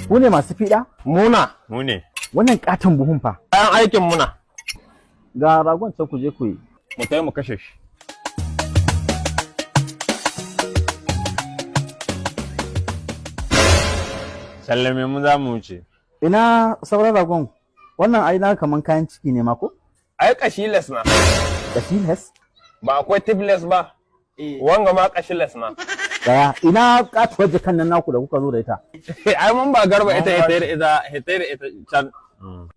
Ku ne masu fiɗa? Muna. Mu ne. Wannan katon buhun fa. Kayan aikin muna. Ga ragon can ku je ku yi. Mu kai mu kashe shi. Sallame mu za mu wuce. Ina sauran ragon? Wannan ai na kaman kayan ciki ne ma ko? Ai kashiles na. Kashiles? Ba akwai tibless ba. Wanga ma kashiles na. Daya, ina katuwar jakan nan naku da kuka zo da ita. Ai mun ba garba ita ita can.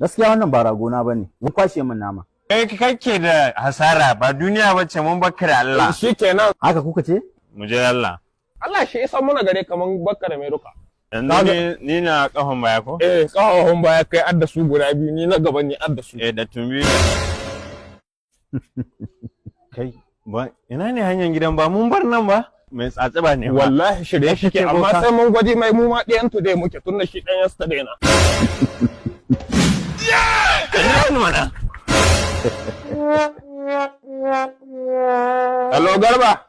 Gaskiya wannan ba ragona bane. Mun kwashe min nama. Kai kake da hasara ba duniya bace mun bakka da Allah. Shikenan. Haka kuka ce? Mu je Allah. Allah shi ya san muna gare kaman bakka da mai ruka. Yanzu ni na kafan baya ko? Kafafun baya kai adda su guda biyu ni na gaban ni adda su. Da tumbi. Kai, ba ina ne hanyar gidan ba mun bar nan ba? Mai tsatsi ba ne ba. Wallahi shirye shike amma sai mun gwaji mai mu ma ɗayan today muke tunda shi ɗan yesterday na. Hello Garba.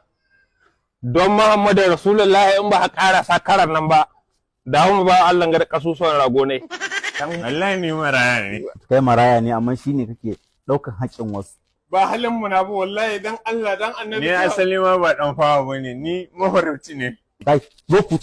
Don Muhammadu Rasulullahi in ba ka ƙara sakarar nan ba. Da mu ba Allah ga kasusuwan rago ne. Allah ni maraya ne. Kai maraya ne amma shine kake ɗaukan haƙƙin wasu. Ba halin mu na ba wallahi dan Allah dan Annabi. Ni asali ma ba dan fawa bane ni mafarauci ne. Kai, zo ku.